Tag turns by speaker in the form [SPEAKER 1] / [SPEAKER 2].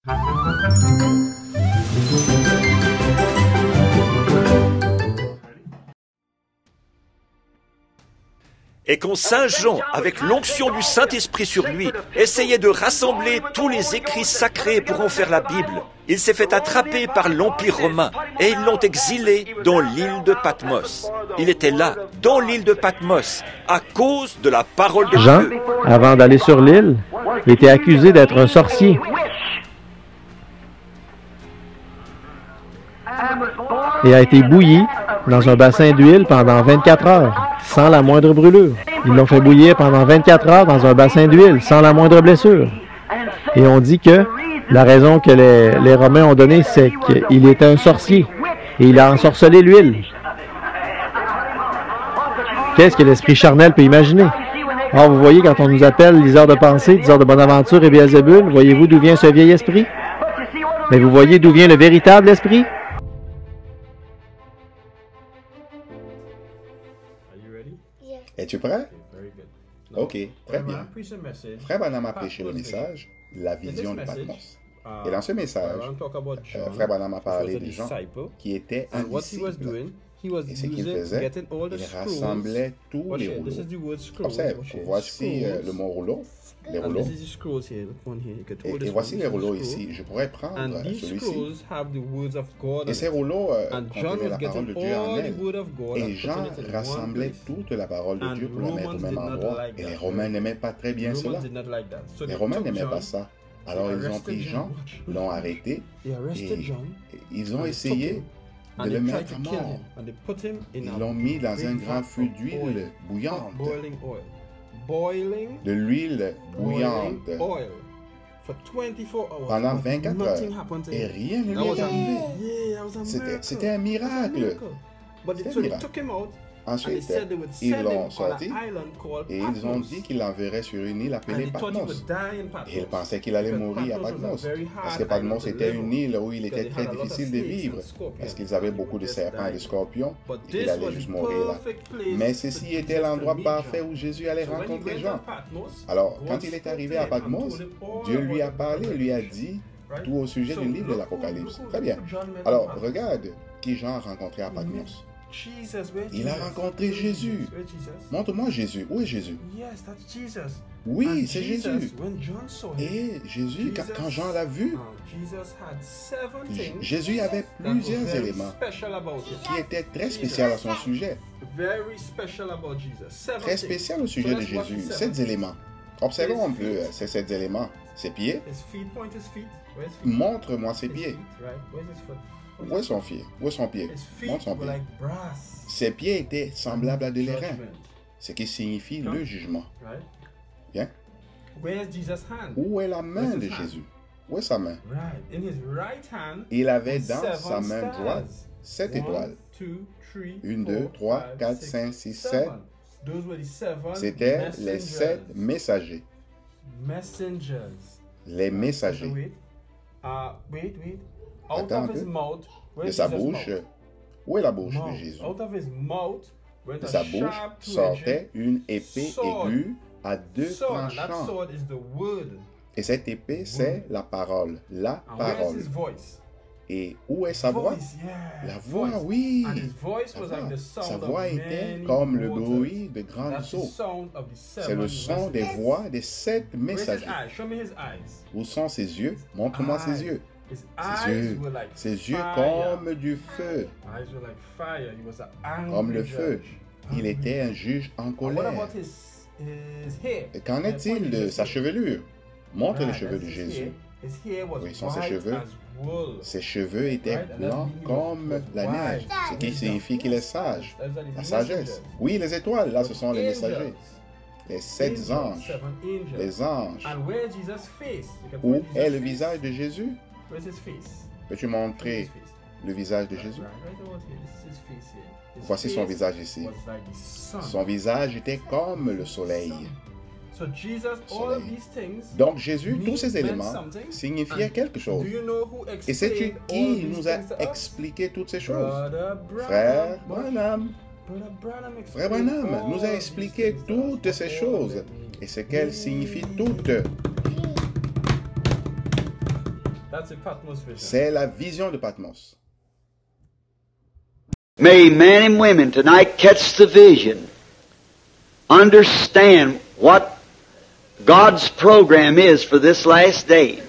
[SPEAKER 1] Et quand Saint Jean, avec l'onction du Saint-Esprit sur lui, essayait de rassembler tous les écrits sacrés pour en faire la Bible, il s'est fait attraper par l'Empire romain et ils l'ont exilé dans l'île de Patmos. Il était là, dans l'île de Patmos, à cause de la parole de
[SPEAKER 2] Jean,
[SPEAKER 1] Dieu.
[SPEAKER 2] avant d'aller sur l'île, était accusé d'être un sorcier. Et a été bouilli dans un bassin d'huile pendant 24 heures, sans la moindre brûlure. Ils l'ont fait bouillir pendant 24 heures dans un bassin d'huile, sans la moindre blessure. Et on dit que la raison que les Romains ont donnée, c'est qu'il était un sorcier. Et il a ensorcelé l'huile. Qu'est-ce que l'esprit charnel peut imaginer? Or, vous voyez, quand on nous appelle liseurs de pensée, diseurs de bonne aventure et Béelzébul, voyez-vous d'où vient ce vieil esprit? Mais vous voyez d'où vient le véritable esprit?
[SPEAKER 3] Es-tu prêt? Ok, très bien. Frère Branham a prêché le message, la vision de Patmos. Et dans ce message, Frère Branham a parlé des gens qui étaient indisciples. Et ce qu'il faisait, il rassemblait tous les rouleaux. Observe, voici le mot rouleau, les rouleaux. Et voici les rouleaux ici. Je pourrais prendre celui-ci. Et ces rouleaux contenaient la parole de Dieu en elle. Et Jean rassemblait toute la parole de Dieu pour la mettre au même endroit. Et les Romains n'aimaient pas très bien cela. Les Romains n'aimaient pas ça. Alors ils ont pris Jean, l'ont arrêté, et ils ont essayé de le mettre à mort. Ils l'ont mis dans un grand feu d'huile bouillante. De l'huile bouillante. Pendant 24 heures. Et rien ne lui est arrivé. C'était un miracle. C'était un miracle. Ensuite, ils l'ont sorti et ils ont dit qu'ils l'enverraient sur une île appelée Patmos. Et ils pensaient qu'il allait mourir à Patmos. Parce que Patmos était une île où il était très difficile de vivre. Parce qu'ils avaient beaucoup de serpents et de scorpions. Et qu'il allait juste mourir là. Mais ceci était l'endroit parfait où Jésus allait rencontrer Jean. Alors, quand il est arrivé à Patmos, Dieu lui a parlé, lui a dit tout au sujet du livre de l'Apocalypse. Très bien. Alors, regarde qui Jean a rencontré à Patmos. Il a rencontré Jésus. Montre-moi Jésus. Où est Jésus? Oui, c'est Jésus. Et Jésus, quand Jean l'a vu, Jésus avait plusieurs éléments qui étaient très spéciaux à son sujet. Très spécial au sujet de Jésus. 7 éléments. Observons un peu ces 7 éléments. Ses pieds. Montre-moi ses pieds. Où est son pied? Où est son pied? Montre son pied. Ses pieds étaient semblables à de l'airain, ce qui signifie le jugement. Bien. Où est la main de Jésus? Où est sa main? Il avait dans sa main droite 7 étoiles. 1, 2, 3, 4, 5, 6, 7. C'était les 7 messagers. Les messagers. Attends un peu. De sa bouche, où est la bouche de Jésus? De sa bouche sortait une épée aiguë à 2 tranchants. Et cette épée, c'est la parole. La parole. Et où est sa voix? La voix, oui. Sa voix était comme le bruit de grandes eaux. C'est le son des voix des 7 messagers. Où sont ses yeux? Montre-moi ses yeux. Ses yeux comme du feu. Comme le feu. Il était un juge en colère. Et qu'en est-il de sa chevelure? Montre les cheveux de Jésus. Oui, sont ses cheveux. Ses cheveux étaient blancs comme la neige, ce qui signifie qu'il est sage. La sagesse. Oui, les étoiles, là, ce sont les messagers. Les 7 anges. Les anges. Où est le visage de Jésus? Peux-tu montrer le visage de Jésus? Voici son visage ici. Son visage était comme le soleil. Donc Jésus, tous ces éléments signifiaient quelque chose. Et sais-tu qui nous a expliqué toutes ces choses? Frère Branham. Frère Branham nous a expliqué toutes ces choses et ce qu'elles signifient toutes. C'est la vision de Patmos.
[SPEAKER 4] May men and women tonight catch the vision, understand what God's program is for this last day.